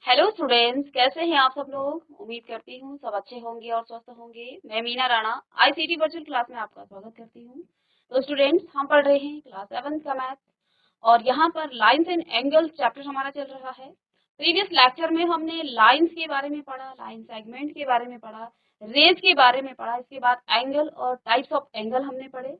Hello students, कैसे हैं आप सब लोग। उम्मीद करती हूँ सब अच्छे होंगे और स्वस्थ होंगे। मैं Meena Rana ICT virtual class में आपका स्वागत करती हूँ। तो स्टूडेंट्स, हम पढ़ रहे हैं क्लास 7 का मैथ और यहाँ पर लाइंस एंड एंगल्स चैप्टर हमारा चल रहा है। प्रीवियस लेक्चर में हमने लाइंस के बारे में पढ़ा, लाइन सेगमेंट के बारे में पढ़ा, रेज के बारे में पढ़ा। इसके बाद एंगल और टाइप्स ऑफ एंगल हमने पढ़े।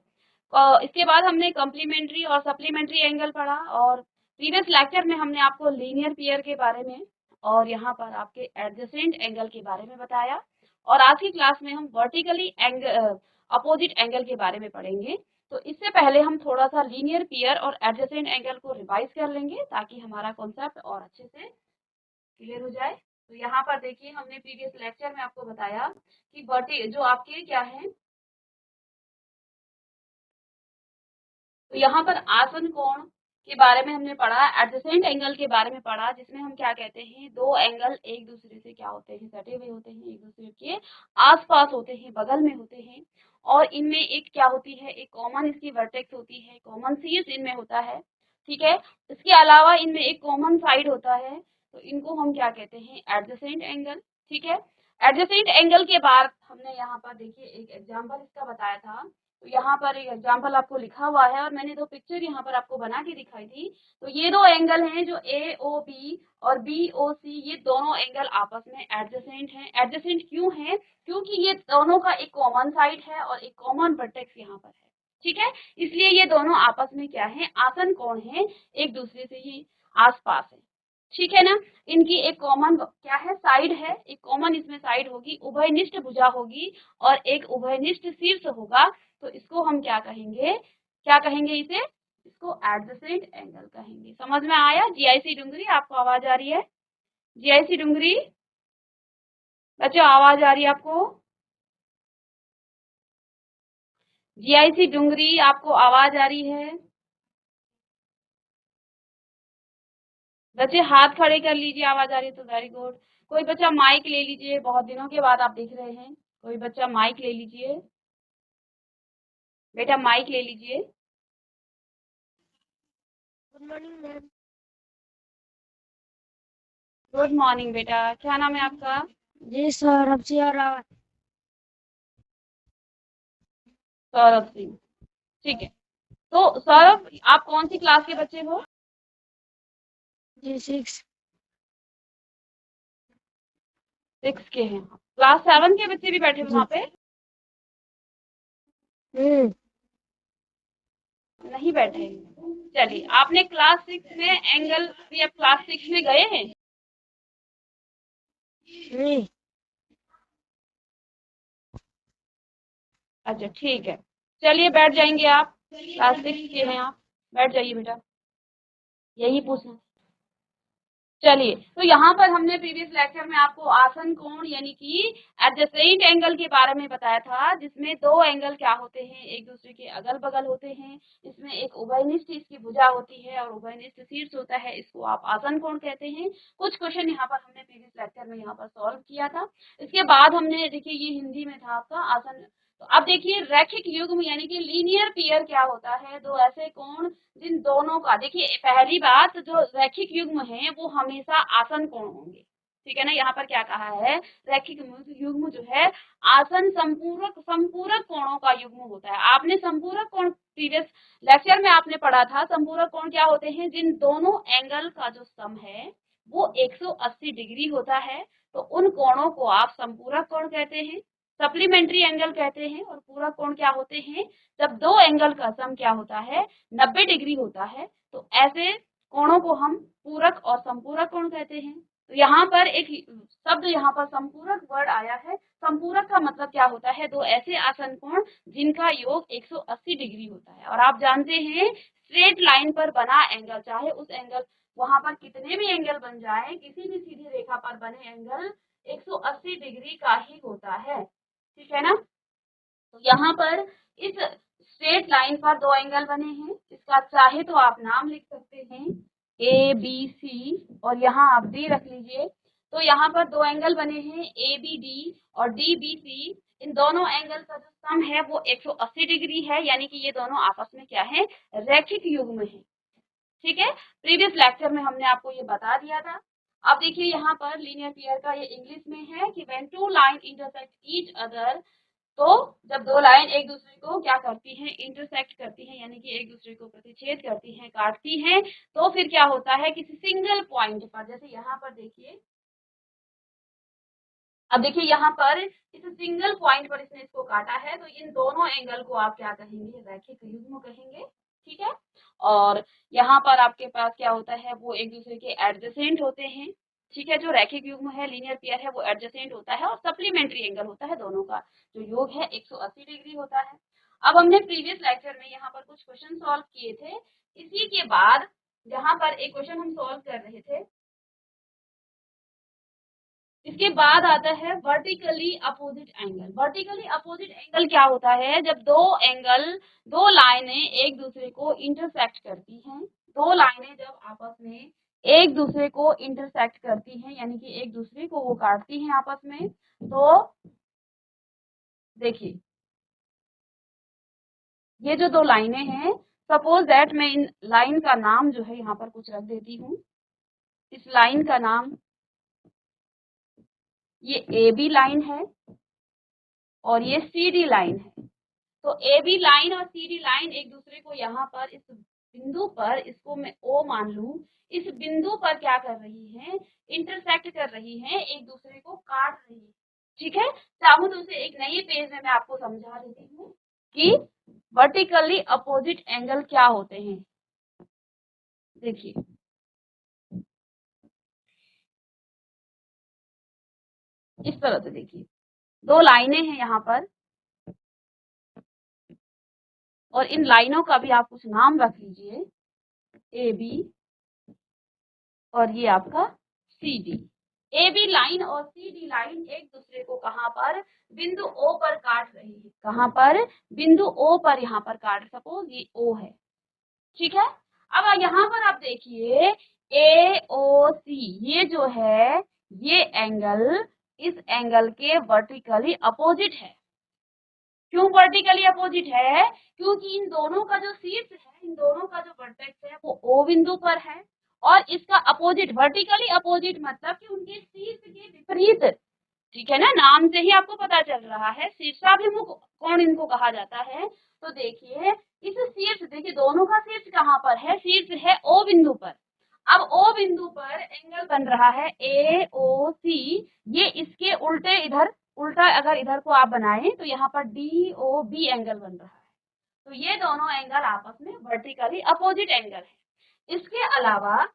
इसके बाद हमने कम्प्लीमेंट्री और सप्लीमेंट्री एंगल पढ़ा और प्रीवियस लेक्चर में हमने आपको लीनियर पेयर के बारे में और यहाँ पर आपके एडजेसेंट एंगल के बारे में बताया। और आज की क्लास में हम वर्टिकली एंगल अपोजिट एंगल के बारे में पढ़ेंगे। तो इससे पहले हम थोड़ा सा लीनियर पेयर और एडजेसेंट एंगल को रिवाइज कर लेंगे ताकि हमारा कॉन्सेप्ट और अच्छे से क्लियर हो जाए। तो यहाँ पर देखिए, हमने प्रीवियस लेक्चर में आपको बताया कि वर्टि जो आपके क्या है, तो यहाँ पर आसन कोण के बारे में हमने पढ़ा, एडजेसेंट एंगल के बारे में पढ़ा, जिसमें हम क्या कहते हैं, दो एंगल एक दूसरे से क्या होते हैं, सटे हुए होते हैं, एक दूसरे के आसपास होते हैं, बगल में होते हैं और इनमें एक क्या होती है, एक कॉमन इसकी वर्टेक्स होती है, कॉमन शीर्ष इनमें होता है। ठीक है। इसके अलावा इनमें एक कॉमन साइड होता है, तो इनको हम क्या कहते हैं, एडजेसेंट एंगल। ठीक है। एडजेसेंट एंगल के बाद हमने यहाँ पर देखिए एक एग्जाम्पल इसका बताया था। तो यहाँ पर एक एग्जाम्पल आपको लिखा हुआ है और मैंने दो पिक्चर यहाँ पर आपको बना के दिखाई थी। तो ये दो एंगल हैं जो AOB और BOC, ये दोनों एंगल आपस में एडजेसेंट हैं। एडजेसेंट क्यों हैं? क्योंकि ये दोनों का एक कॉमन साइड है और एक कॉमन वर्टेक्स यहाँ पर है। ठीक है। इसलिए ये दोनों आपस में क्या है, आसन कोण है, एक दूसरे से ही आसपास है। ठीक है ना। इनकी एक कॉमन क्या है, साइड है, एक कॉमन इसमें साइड होगी, उभयनिष्ठ भुजा होगी और एक उभयनिष्ठ शीर्ष होगा। तो इसको हम क्या कहेंगे, क्या कहेंगे इसे, इसको एडजेसेंट एंगल कहेंगे। समझ में आया? जीआईसी डुंगरी, आपको आवाज आ रही है? जीआईसी डुंगरी बच्चों, आवाज आ रही है आपको? जीआईसी डुंगरी, आपको आवाज आ रही है? बच्चे हाथ खड़े कर लीजिए, आवाज आ रही है तो वेरी गुड। कोई बच्चा माइक ले लीजिए, बहुत दिनों के बाद आप दिख रहे हैं। कोई बच्चा माइक ले लीजिए, बेटा माइक ले लीजिए। Good morning ma'am. Good morning बेटा, क्या नाम है आपका? जी सौरभ जी और सौरभ सिंह। ठीक है। तो सौरभ, आप कौन सी क्लास के बच्चे हो? जी 6। 6 के हैं। क्लास 7 के बच्चे भी बैठे हैं वहाँ पे? नहीं बैठे हैं। चलिए, आपने क्लास 6 में एंगल, या क्लास 6 में गए हैं? नहीं। अच्छा ठीक है, चलिए बैठ जाएंगे आप। क्लास 6 के हैं आप, बैठ जाइए बेटा, यही पूछना। चलिए, तो यहाँ पर हमने प्रीवियस लेक्चर में आपको आसन कोण यानी कि एडजेसेंट एंगल के बारे में बताया था, जिसमें दो एंगल क्या होते हैं, एक दूसरे के अगल बगल होते हैं। इसमें एक उभयनिष्ठ इसकी भुजा होती है और उभयनिष्ठ शीर्ष होता है, इसको आप आसन कोण कहते हैं। कुछ क्वेश्चन यहाँ पर हमने प्रीवियस लेक्चर में यहाँ पर सॉल्व किया था। इसके बाद हमने देखिए, ये हिंदी में था आपका आसन। तो अब देखिए, रैखिक युग्म यानी कि लीनियर पेयर क्या होता है, दो ऐसे कोण जिन दोनों का, देखिए पहली बात, जो रैखिक युग्म है वो हमेशा आसन कोण होंगे। ठीक है ना। यहाँ पर क्या कहा है, रैखिक युग्म जो है आसन संपूरक संपूरक कोणों का युग्म होता है। आपने संपूरक कोण प्रीवियस लेक्चर में आपने पढ़ा था। संपूरक कोण क्या होते हैं, जिन दोनों एंगल का जो सम है वो 180 डिग्री होता है, तो उन कोणों को आप संपूरक कोण कहते हैं, सप्लीमेंट्री एंगल कहते हैं। और पूरक कोण क्या होते हैं, जब दो एंगल का सम क्या होता है, 90 डिग्री होता है, तो ऐसे कोणों को हम पूरक और संपूरक कोण कहते हैं। तो यहाँ पर एक शब्द, यहाँ पर संपूरक वर्ड आया है। संपूरक का मतलब क्या होता है, दो ऐसे आसन कोण जिनका योग 180 डिग्री होता है। और आप जानते हैं, स्ट्रेट लाइन पर बना एंगल, चाहे उस एंगल वहां पर कितने भी एंगल बन जाए, किसी भी सीधी रेखा पर बने एंगल 180 डिग्री का ही होता है। ठीक है ना। तो यहाँ पर इस स्ट्रेट लाइन पर दो एंगल बने हैं, इसका चाहे तो आप नाम लिख सकते हैं ABC और यहाँ आप D रख लीजिए। तो यहाँ पर दो एंगल बने हैं ABD और DBC। इन दोनों एंगल का जो सम है वो 180 डिग्री है, यानी कि ये दोनों आपस में क्या है, रैखिक युग्म है। ठीक है। प्रीवियस लेक्चर में हमने आपको ये बता दिया था। अब देखिए यहाँ पर लीनियर पेयर का ये इंग्लिश में है कि when two line intersect each other, तो जब दो लाइन एक दूसरे को क्या करती हैं, इंटरसेक्ट करती हैं, यानी कि एक दूसरे को प्रतिच्छेद करती हैं, काटती हैं, तो फिर क्या होता है किसी सिंगल पॉइंट पर, जैसे यहाँ पर देखिए, अब देखिए यहाँ पर इस सिंगल पॉइंट पर इसने इसको काटा है, तो इन दोनों एंगल को आप क्या कहेंगे, रैखिक युग्म कहेंगे। ठीक है, और यहाँ पर आपके पास क्या होता है, वो एक दूसरे के एडजेसेंट होते हैं। ठीक है, जो रैखिक युग्म है, लीनियर पेयर है, वो एडजेसेंट होता है और सप्लीमेंट्री एंगल होता है, दोनों का जो योग है 180 डिग्री होता है। अब हमने प्रीवियस लेक्चर में यहाँ पर कुछ क्वेश्चन सॉल्व किए थे, इसी के बाद यहाँ पर एक क्वेश्चन हम सॉल्व कर रहे थे, इसके बाद आता है vertically opposite angle. Vertically opposite angle क्या होता है, जब दो लाइनें एक दूसरे को इंटरसेक्ट करती हैं, दो लाइनें जब आपस में एक दूसरे को इंटरसेक्ट करती हैं, यानी कि एक दूसरे को वो काटती हैं आपस में, तो देखिए ये जो दो लाइनें हैं, सपोज दैट मैं इन लाइन का नाम जो है यहाँ पर कुछ रख देती हूँ। इस लाइन का नाम ये ए बी लाइन है और ये सी डी लाइन है। तो ए बी लाइन और सी डी लाइन एक दूसरे को यहाँ पर इस बिंदु पर, इसको मैं ओ मान लूं, इस बिंदु पर क्या कर रही हैं, इंटरसेक्ट कर रही हैं, एक दूसरे को काट रही है। ठीक है, चाहूँ तो उसे एक नए पेज में मैं आपको समझा देती हूँ कि वर्टिकली अपोजिट एंगल क्या होते हैं। देखिए इस तरह से, देखिए दो लाइनें हैं यहाँ पर और इन लाइनों का भी आप कुछ नाम रख लीजिए, ए बी और ये आपका C D. A B line और सी डी लाइन एक दूसरे को कहाँ पर, बिंदु ओ पर काट रही है। कहाँ पर, बिंदु ओ पर यहाँ पर काट, सपोज ये ओ है। ठीक है, अब यहाँ पर आप देखिए ए ओ सी, ये जो है ये एंगल इस एंगल के वर्टिकली अपोजिट है। क्यों वर्टिकली अपोजिट है, क्योंकि इन दोनों का जो शीर्ष है, इन दोनों का जो वर्टेक्स है वो ओ बिंदु पर है और इसका अपोजिट, वर्टिकली अपोजिट मतलब कि उनके शीर्ष के विपरीत। ठीक है ना, नाम से ही आपको पता चल रहा है, शीर्षाभिमुख कोण इनको कहा जाता है। तो देखिए इस शीर्ष, देखिए दोनों का शीर्ष कहाँ पर है, शीर्ष है ओ बिंदु पर। अब ओ बिंदु पर एंगल बन रहा है ए ओ सी, ये इसके उल्टे, इधर उल्टा अगर इधर को आप बनाएं तो यहाँ पर डी ओ बी एंगल बन रहा है। तो ये दोनों एंगल आपस में वर्टिकली अपोजिट एंगल है। इसके अलावा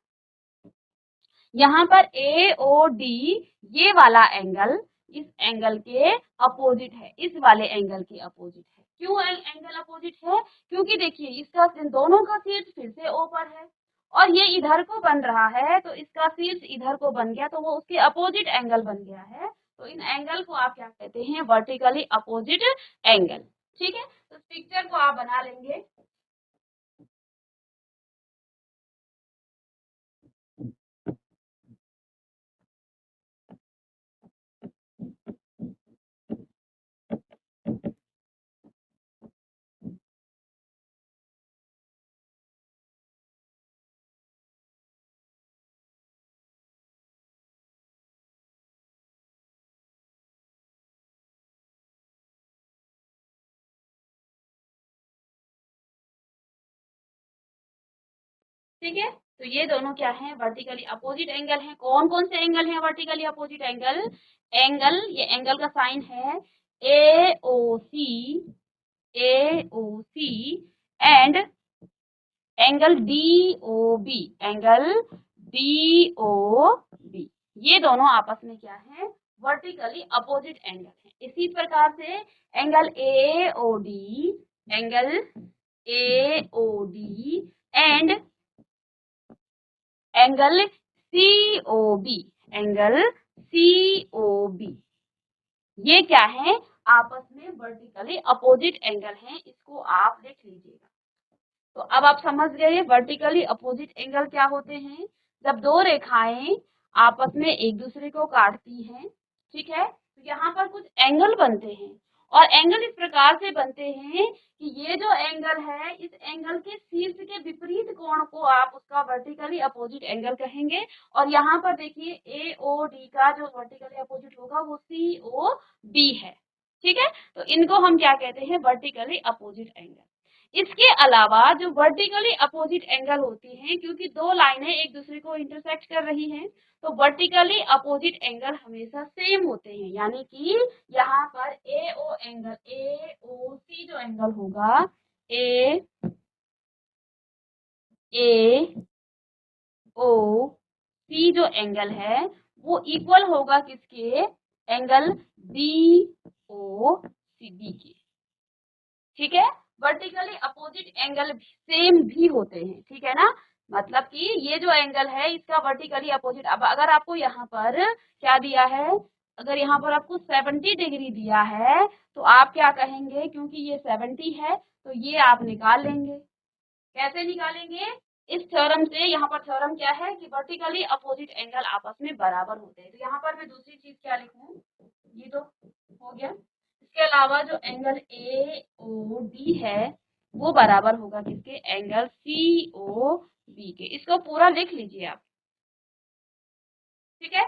यहाँ पर ए ओ डी, ये वाला एंगल इस एंगल के अपोजिट है, इस वाले एंगल के अपोजिट है। क्यों एंगल अपोजिट है, क्योंकि देखिए इसका दोनों का शीर्ष फिर से ओ पर है और ये इधर को बन रहा है, तो इसका शीर्ष इधर को बन गया, तो वो उसके अपोजिट एंगल बन गया है। तो इन एंगल को आप क्या कहते हैं, वर्टिकली अपोजिट एंगल। ठीक है, तो इस पिक्चर को आप बना लेंगे। ठीक है, तो ये दोनों क्या है, वर्टिकली अपोजिट एंगल है। कौन कौन से एंगल हैं वर्टिकली अपोजिट एंगल, ये एंगल का साइन है A O C and angle D O B, angle D O B, ये दोनों आपस में क्या है, वर्टिकली अपोजिट एंगल है। इसी प्रकार से angle A O D, angle A O D and angle COB, angle COB, ये क्या है, आपस में वर्टिकली अपोजिट एंगल हैं। इसको आप लिख लीजिएगा। तो अब आप समझ गए वर्टिकली अपोजिट एंगल क्या होते हैं, जब दो रेखाएं आपस में एक दूसरे को काटती हैं। ठीक है, तो यहाँ पर कुछ एंगल बनते हैं और एंगल इस प्रकार से बनते हैं कि ये जो एंगल है, इस एंगल के शीर्ष के विपरीत कोण को आप उसका वर्टिकली अपोजिट एंगल कहेंगे। और यहाँ पर देखिए AOD का जो वर्टिकली अपोजिट होगा वो COB है। ठीक है, तो इनको हम क्या कहते हैं, वर्टिकली अपोजिट एंगल। इसके अलावा जो वर्टिकली अपोजिट एंगल होती हैं, क्योंकि दो लाइनें एक दूसरे को इंटरसेक्ट कर रही हैं, तो वर्टिकली अपोजिट एंगल हमेशा सेम होते हैं। यानी कि यहाँ पर AO एंगल, AOC जो एंगल होगा, AOC जो एंगल है वो इक्वल होगा किसके, एंगल DOCB के। ठीक है, वर्टिकली अपोजिट एंगल सेम भी होते हैं। ठीक है ना, मतलब कि ये जो एंगल है इसका वर्टिकली अपोजिट, अब अगर आपको यहाँ पर क्या दिया है, अगर यहाँ पर आपको 70 डिग्री दिया है तो आप क्या कहेंगे, क्योंकि ये 70 है तो ये आप निकाल लेंगे। कैसे निकालेंगे, इस थ्योरम से। यहाँ पर थ्योरम क्या है कि वर्टिकली अपोजिट एंगल आपस में बराबर होते हैं। तो यहाँ पर मैं दूसरी चीज क्या लिखूं, ये तो हो गया। इसके अलावा जो एंगल AOD है वो बराबर होगा किसके, एंगल COB के। इसको पूरा लिख लीजिए आप। ठीक है,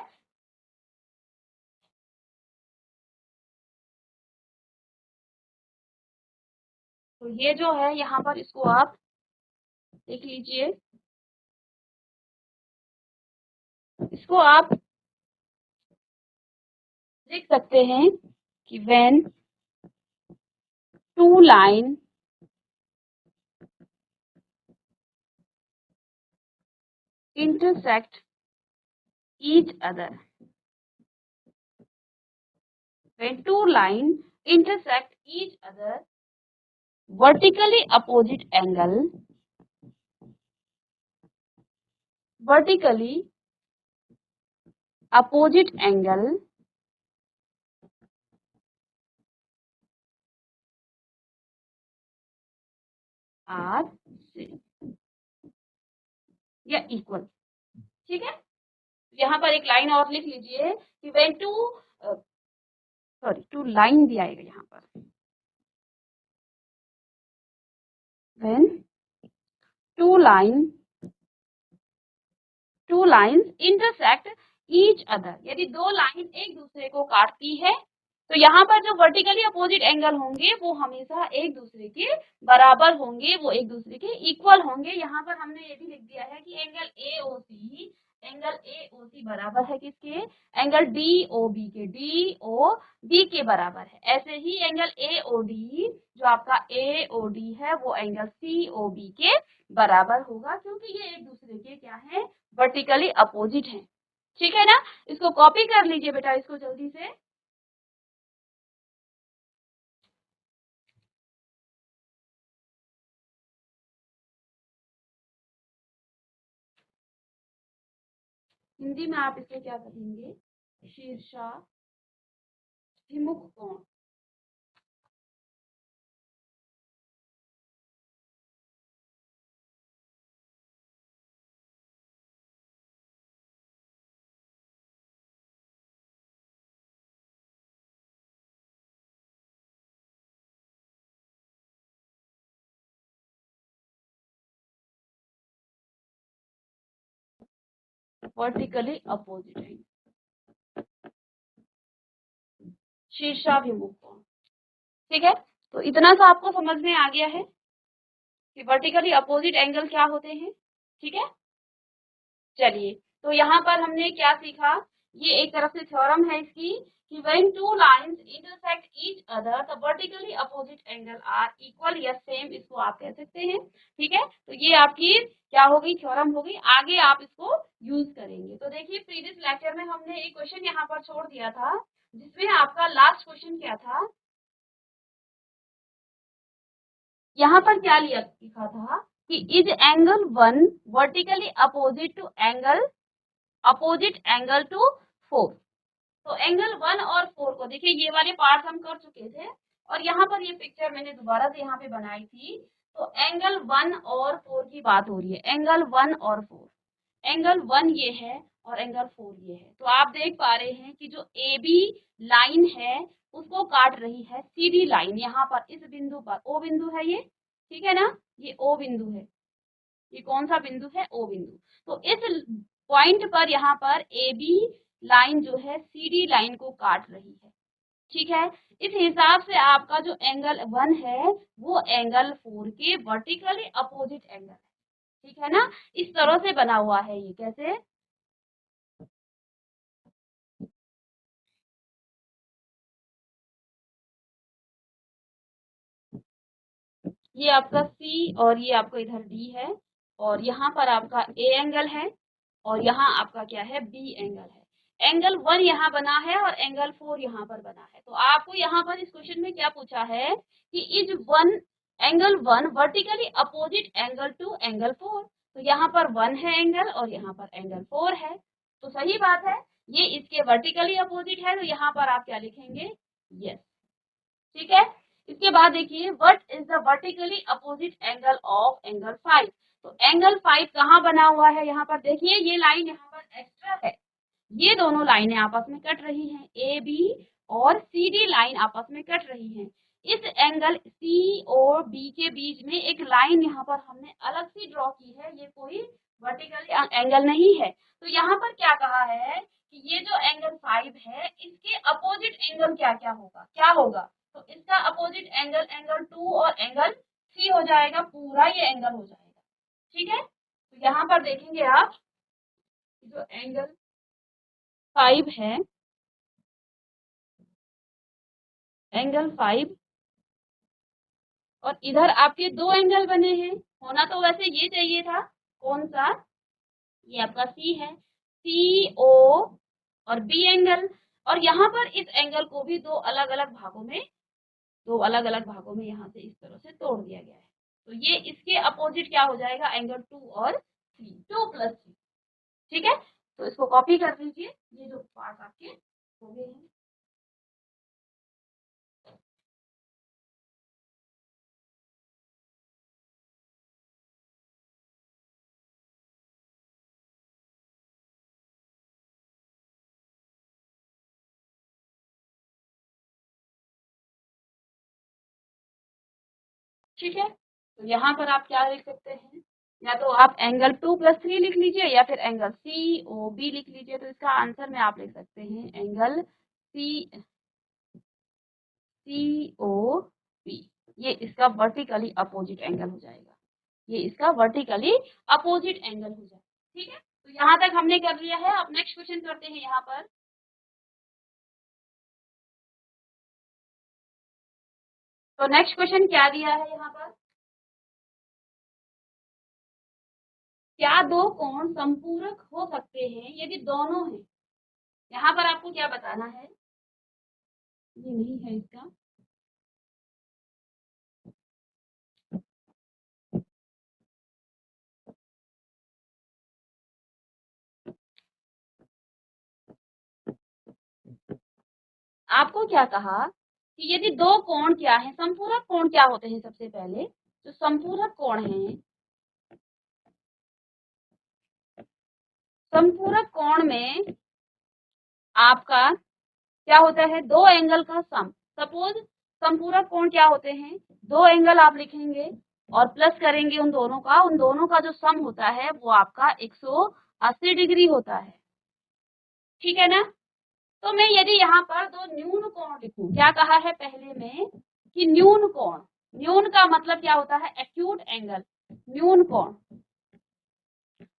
तो ये जो है यहाँ पर इसको आप लिख लीजिए। इसको आप लिख सकते हैं कि when two line intersect each other, when two lines intersect each other, vertically opposite angle are same या इक्वल। ठीक है, यहाँ पर एक लाइन और लिख लीजिए कि when टू लाइन भी आएगा यहाँ पर, when two lines intersect each other, यदि दो लाइन एक दूसरे को काटती है तो यहाँ पर जो वर्टिकली अपोजिट एंगल होंगे वो हमेशा एक दूसरे के बराबर होंगे, वो एक दूसरे के इक्वल होंगे। यहाँ पर हमने ये भी लिख दिया है कि एंगल AOC बराबर है किसके, एंगल DOB के, DOB के बराबर है। ऐसे ही एंगल AOD, जो आपका AOD है वो एंगल COB के बराबर होगा, क्योंकि ये एक दूसरे के क्या है, वर्टिकली अपोजिट है। ठीक है ना, इसको कॉपी कर लीजिए बेटा, इसको जल्दी से। हिंदी में आप इसे क्या कहेंगे, शीर्षाभिमुख कोण। वर्टिकली अपोजिट है, शीर्षाभिमुख कोण। ठीक है, तो इतना सा आपको समझ में आ गया है कि वर्टिकली अपोजिट एंगल क्या होते हैं। ठीक है, चलिए, तो यहाँ पर हमने क्या सीखा, ये एक तरफ से थ्योरम है इसकी कि when two lines intersect each other the vertically opposite angle are equal या सेम, इसको आप कह सकते हैं। ठीक है, तो ये आपकी क्या होगी, थ्योरम होगी। आगे आप इसको यूज करेंगे। तो देखिए, प्रीवियस लेक्चर में हमने एक क्वेश्चन यहाँ पर छोड़ दिया था, जिसमें आपका लास्ट क्वेश्चन क्या था, यहाँ पर क्या लिखा था कि is angle 1 vertically opposite angle to 4। तो एंगल 1 और 4 को देखिए, ये वाले पार्ट हम कर चुके थे और यहाँ पर ये पिक्चर मैंने दोबारा से यहाँ पे बनाई थी। तो एंगल 1 और 4 की बात हो रही है, एंगल 1 और 4। एंगल 1 ये है और एंगल 4 ये है। तो आप देख पा रहे हैं कि जो AB लाइन है उसको काट रही है सीधी लाइन यहाँ पर इस बिंदु पर, ओ बिंदु है ये, ठीक है ना, ये ओ बिंदु है, ये कौन सा बिंदु है, ओ बिंदु। तो इस पॉइंट पर यहाँ पर ए बी लाइन जो है सीडी लाइन को काट रही है, ठीक है। इस हिसाब से आपका जो एंगल 1 है वो एंगल 4 के वर्टिकली अपोजिट एंगल है, ठीक है ना। इस तरह से बना हुआ है ये, कैसे, ये आपका C और ये आपका इधर D है, और यहाँ पर आपका A एंगल है, और यहाँ आपका क्या है, B एंगल है। एंगल 1 यहाँ बना है और एंगल 4 यहाँ पर बना है। तो आपको यहाँ पर इस क्वेश्चन में क्या पूछा है कि is angle 1 vertically opposite angle to angle 4। तो यहाँ पर 1 है एंगल और यहाँ पर एंगल 4 है, तो सही बात है, ये इसके वर्टिकली अपोजिट है, तो यहाँ पर आप क्या लिखेंगे, यस, ठीक है। इसके बाद देखिए, what is the vertically opposite angle of angle 5। तो एंगल 5 कहाँ बना हुआ है, यहाँ पर देखिए, ये लाइन यहाँ पर एक्स्ट्रा है, ये दोनों लाइनें आपस में कट रही हैं, ए बी और सी डी लाइन आपस में कट रही हैं। इस एंगल सी और बी के बीच में एक लाइन यहाँ पर हमने अलग से ड्रॉ की है, ये कोई वर्टिकल एंगल नहीं है। तो यहाँ पर क्या कहा है कि ये जो एंगल 5 है इसके अपोजिट एंगल क्या क्या होगा, क्या होगा, तो इसका अपोजिट एंगल एंगल 2 और एंगल 3 हो जाएगा, पूरा ये एंगल हो जाएगा, ठीक है। तो यहाँ पर देखेंगे आप, जो एंगल 5 है, एंगल 5 और इधर आपके दो एंगल बने हैं, होना तो वैसे ये चाहिए था, कौन सा, ये आपका सी है, सी ओ और बी एंगल, और यहाँ पर इस एंगल को भी दो अलग अलग भागों में यहाँ से इस तरह से तोड़ दिया गया है। तो ये इसके अपोजिट क्या हो जाएगा, एंगल 2 और 3, 2 + 3, ठीक है। तो इसको कॉपी कर लीजिए, ये जो पार्ट आपके हो गए हैं। ठीक है, तो यहाँ पर आप क्या लिख सकते हैं, या तो आप एंगल 2 + 3 लिख लीजिए, या फिर एंगल सी ओ बी लिख लीजिए। तो इसका आंसर में आप लिख सकते हैं एंगल सी ओ बी, ये इसका वर्टिकली अपोजिट एंगल हो जाएगा, ये इसका वर्टिकली अपोजिट एंगल हो जाएगा, ठीक है। तो यहाँ तक हमने कर लिया है। अब नेक्स्ट क्वेश्चन करते हैं यहाँ पर। तो नेक्स्ट क्वेश्चन क्या दिया है यहाँ पर, क्या दो कोण संपूरक हो सकते हैं यदि दोनों हैं। यहाँ पर आपको क्या बताना है, ये नहीं है इसका, आपको क्या कहा कि यदि दो कोण क्या है, संपूरक कोण क्या होते हैं, सबसे पहले जो संपूरक कोण हैं, संपूरक कोण में आपका क्या होता है, दो एंगल का सम। सपोज संपूरक कोण क्या होते हैं, दो एंगल आप लिखेंगे और प्लस करेंगे उन दोनों का जो सम होता है वो आपका 180 डिग्री होता है, ठीक है ना। तो मैं यदि यहाँ पर दो न्यून कोण लिखूं, क्या कहा है पहले में कि न्यून कोण, न्यून का मतलब क्या होता है, एक्यूट एंगल, न्यून कोण।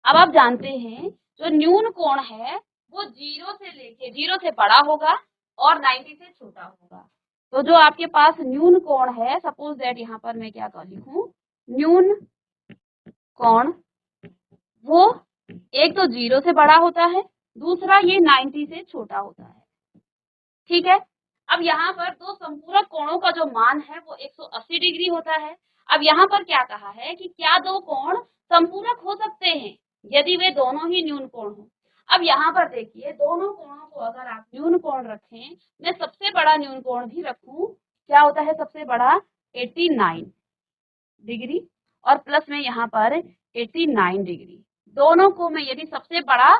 अब आप जानते हैं जो न्यून कोण है वो 0 से बड़ा होगा और 90 से छोटा होगा। तो जो आपके पास न्यून कोण है, सपोज दैट यहाँ पर मैं क्या लिखूं, न्यून कोण, वो एक तो 0 से बड़ा होता है, दूसरा ये 90 से छोटा होता है, ठीक है। अब यहाँ पर दो संपूरक कोणों का जो मान है वो 180 डिग्री होता है। अब यहाँ पर क्या कहा है कि क्या दो कोण संपूरक हो सकते हैं यदि वे दोनों ही न्यून कोण हो। अब यहाँ पर देखिए, दोनों कोणों को अगर आप न्यून कोण रखें, मैं सबसे बड़ा न्यून कोण भी रखूं, क्या होता है सबसे बड़ा, 89 डिग्री, और प्लस में यहाँ पर 89 डिग्री, दोनों को मैं यदि सबसे बड़ा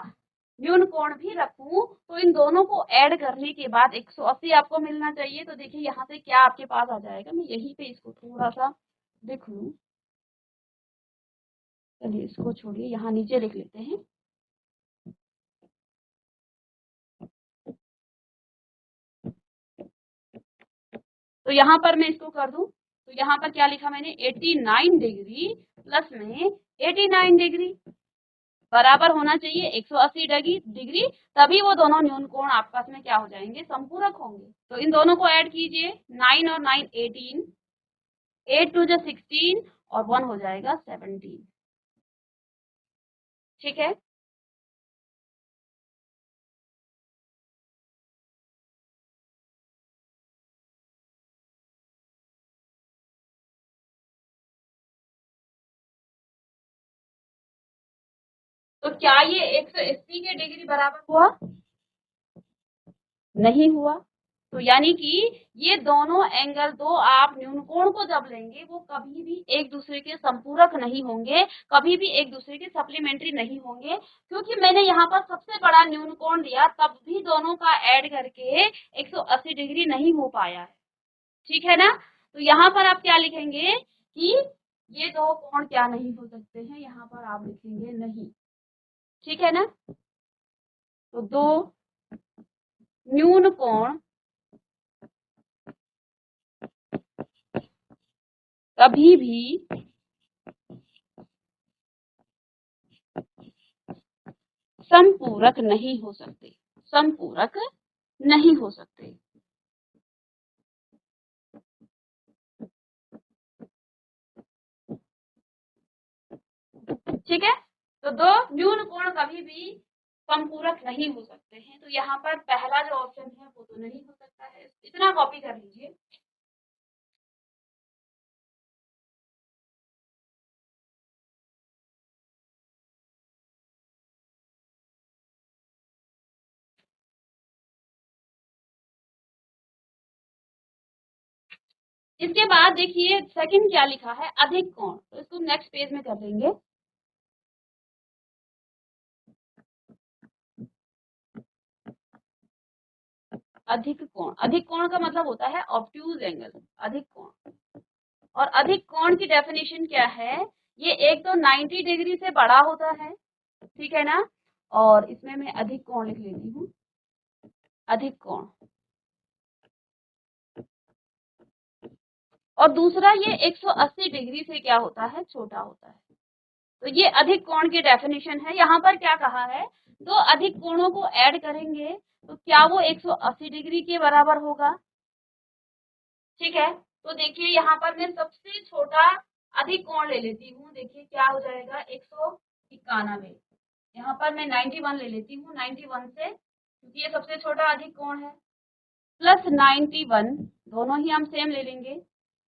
न्यून कोण भी रखूं तो इन दोनों को ऐड करने के बाद 180 आपको मिलना चाहिए। तो देखिए यहाँ से क्या आपके पास आ जाएगा, मैं यहीं पे इसको थोड़ा सा लिख लूं। चलिए इसको छोड़िए, यहाँ नीचे लिख लेते हैं। तो यहाँ पर मैं इसको कर दूं, तो यहाँ पर क्या लिखा मैंने, 89 डिग्री प्लस में 89 डिग्री बराबर होना चाहिए 180 डिग्री, तभी वो दोनों न्यून कोण आपस में क्या हो जाएंगे, संपूरक होंगे। तो इन दोनों को ऐड कीजिए, 9 और 9 18, 8 2 16 और 1 हो जाएगा 17। ठीक है, तो क्या ये 180 के डिग्री बराबर हुआ? नहीं हुआ। तो यानी कि ये दोनों एंगल दो आप न्यून कोण को जब लेंगे वो कभी भी एक दूसरे के संपूरक नहीं होंगे, कभी भी एक दूसरे के सप्लीमेंट्री नहीं होंगे, क्योंकि मैंने यहाँ पर सबसे बड़ा न्यून कोण लिया तब भी दोनों का ऐड करके 180 डिग्री नहीं हो पाया है। ठीक है ना? तो यहाँ पर आप क्या लिखेंगे कि ये दो कोण क्या नहीं हो सकते हैं, यहाँ पर आप लिखेंगे नहीं। ठीक है ना? तो दो न्यून कोण कभी भी संपूरक नहीं हो सकते, संपूरक नहीं हो सकते। ठीक है, तो दो न्यून कोण कभी भी संपूरक नहीं हो सकते हैं। तो यहाँ पर पहला जो ऑप्शन है वो तो नहीं हो सकता है, इतना कॉपी कर लीजिए। इसके बाद देखिए सेकंड क्या लिखा है, अधिक कोण। तो इसको नेक्स्ट पेज में कर देंगे। अधिक कोण, अधिक कोण का मतलब होता है ऑब्ट्यूज एंगल, अधिक कोण। और अधिक कोण की डेफिनेशन क्या है, ये एक तो 90 डिग्री से बड़ा होता है, ठीक है ना, और इसमें मैं अधिक कोण लिख लेती हूँ, अधिक कोण। और दूसरा ये 180 डिग्री से क्या होता है, छोटा होता है। तो ये अधिक कोण की डेफिनेशन है। यहाँ पर क्या कहा है, दो अधिक कोणों को ऐड करेंगे तो क्या वो 180 डिग्री के बराबर होगा। ठीक है, तो देखिए यहाँ पर मैं सबसे छोटा अधिक कोण ले लेती हूँ। देखिए क्या हो जाएगा, 191। यहाँ पर मैं 91 ले लेती हूँ, 91 से, क्योंकि ये सबसे छोटा अधिक कोण है, प्लस 91, दोनों ही हम सेम ले लेंगे,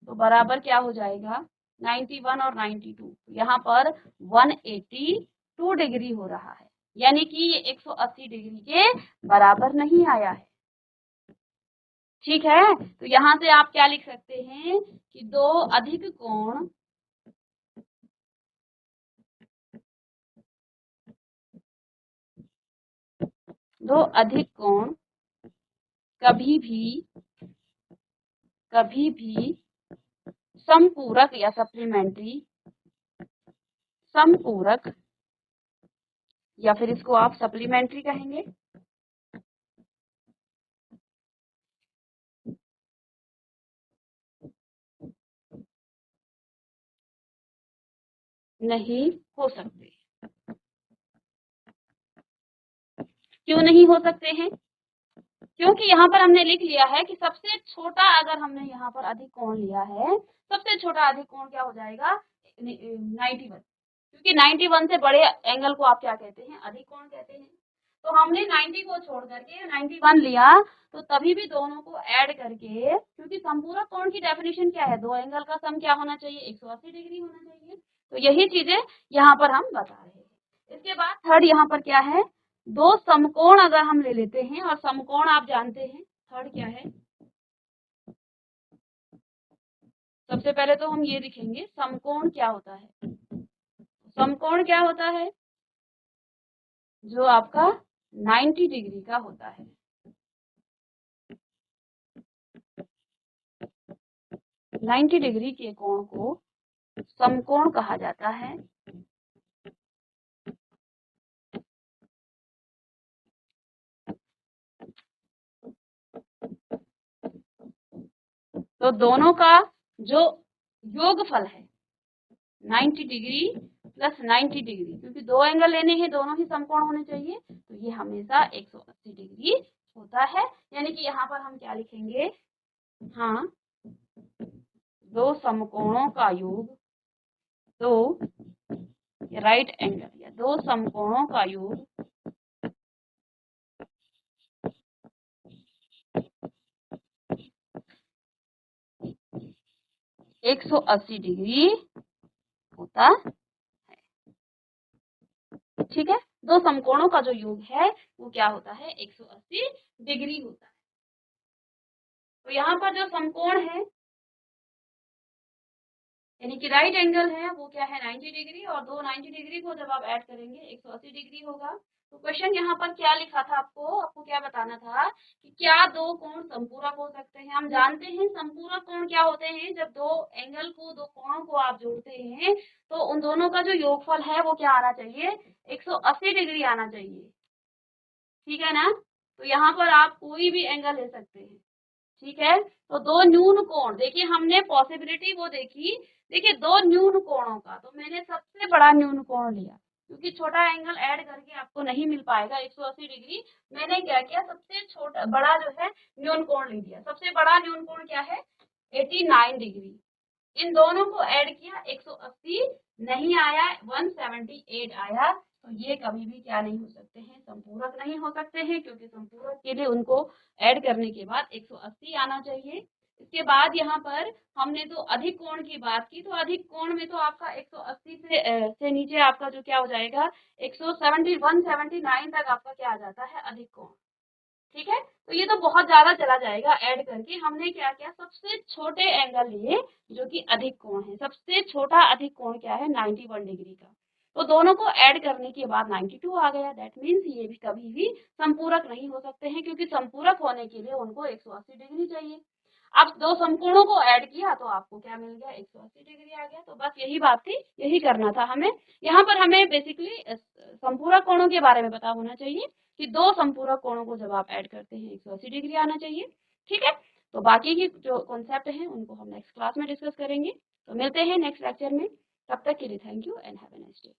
तो बराबर क्या हो जाएगा, 91 और 92। यहाँ पर 182 डिग्री हो रहा है, यानी कि ये 180 डिग्री के बराबर नहीं आया है। ठीक है, तो यहाँ से आप क्या लिख सकते हैं कि दो अधिक कोण कभी भी संपूरक या सप्लीमेंट्री, संपूरक या फिर इसको आप सप्लीमेंट्री कहेंगे, नहीं हो सकते। क्यों नहीं हो सकते हैं, क्योंकि यहाँ पर हमने लिख लिया है कि सबसे छोटा, अगर हमने यहाँ पर अधिक कोण लिया है, सबसे छोटा अधिक कोण क्या हो जाएगा, 91, क्योंकि 91 से बड़े एंगल को आप क्या कहते हैं, अधिक कोण कहते हैं। तो हमने 90 को छोड़ करके 91 लिया, तो तभी भी दोनों को ऐड करके, क्योंकि संपूरक कोण की डेफिनेशन क्या है, दो एंगल का सम क्या होना चाहिए, 180 डिग्री होना चाहिए। तो यही चीजें यहाँ पर हम बता रहे हैं। इसके बाद थर्ड यहाँ पर क्या है, दो समकोण अगर हम ले लेते हैं, और समकोण आप जानते हैं, थर्ड क्या है, सबसे पहले तो हम ये लिखेंगे समकोण क्या होता है। समकोण क्या होता है, जो आपका 90 डिग्री का होता है। नाइन्टी डिग्री के कोण को समकोण कहा जाता है। तो दोनों का जो योगफल है 90 डिग्री प्लस 90 डिग्री, क्योंकि दो एंगल लेने हैं, दोनों ही समकोण होने चाहिए, तो ये हमेशा 180 डिग्री होता है। यानी कि यहाँ पर हम क्या लिखेंगे, हाँ, दो समकोणों का योग, दो राइट एंगल या दो समकोणों का योग 180 डिग्री होता है। ठीक है, दो समकोणों का जो योग है वो क्या होता है, 180 डिग्री होता है। तो यहाँ पर जो समकोण है यानी कि राइट एंगल है वो क्या है, 90 डिग्री, और दो 90 डिग्री को जब आप ऐड करेंगे 180 डिग्री होगा। तो क्वेश्चन यहाँ पर क्या लिखा था, आपको क्या बताना था कि क्या दो कोण संपूरक हो सकते हैं। हम जानते हैं संपूरक कोण क्या होते हैं, जब दो एंगल को, दो कोणों को आप जोड़ते हैं तो उन दोनों का जो योगफल है वो क्या आना चाहिए, 180 डिग्री आना चाहिए। ठीक है ना, तो यहाँ पर आप कोई भी एंगल ले सकते हैं। ठीक है, तो दो न्यून कोण, देखिए हमने पॉसिबिलिटी वो देखी, देखिए दो न्यून कोणों का, तो मैंने सबसे बड़ा न्यून कोण लिया, क्योंकि छोटा एंगल ऐड करके आपको नहीं मिल पाएगा 180 डिग्री। मैंने क्या किया, सबसे छोटा बड़ा जो है न्यून कोण ले लिया। सबसे बड़ा न्यून कोण क्या है, 89 डिग्री। इन दोनों को ऐड किया, 180 नहीं आया, 178 आया। तो ये कभी भी क्या नहीं हो सकते हैं, संपूरक नहीं हो सकते हैं, क्योंकि संपूरक के लिए उनको ऐड करने के बाद 180 आना चाहिए। इसके बाद यहाँ पर हमने तो अधिक कोण की बात की, तो अधिक कोण में तो आपका 180 से नीचे आपका जो क्या हो जाएगा, 179 तक आपका क्या आ जाता है, अधिक कोण। ठीक है, तो ये तो बहुत ज्यादा चला जाएगा ऐड करके। हमने क्या किया, सबसे छोटे एंगल लिए जो कि अधिक कोण है। सबसे छोटा अधिक कोण क्या है, 91 डिग्री का। तो दोनों को ऐड करने के बाद 92 आ गया। दैट मीन्स ये भी कभी भी संपूरक नहीं हो सकते हैं, क्योंकि संपूरक होने के लिए उनको 180 डिग्री चाहिए। अब दो समकोणों को ऐड किया तो आपको क्या मिल गया, 180 डिग्री आ गया। तो बस यही बात थी, यही करना था हमें। यहाँ पर हमें बेसिकली संपूरक कोणों के बारे में पता होना चाहिए कि दो संपूरक कोणों को जब आप ऐड करते हैं 180 डिग्री आना चाहिए। ठीक है, तो बाकी की जो कॉन्सेप्ट हैं उनको हम नेक्स्ट क्लास में डिस्कस करेंगे। तो मिलते हैं नेक्स्ट लेक्चर में, तब तक के लिए thank you and have a nice day.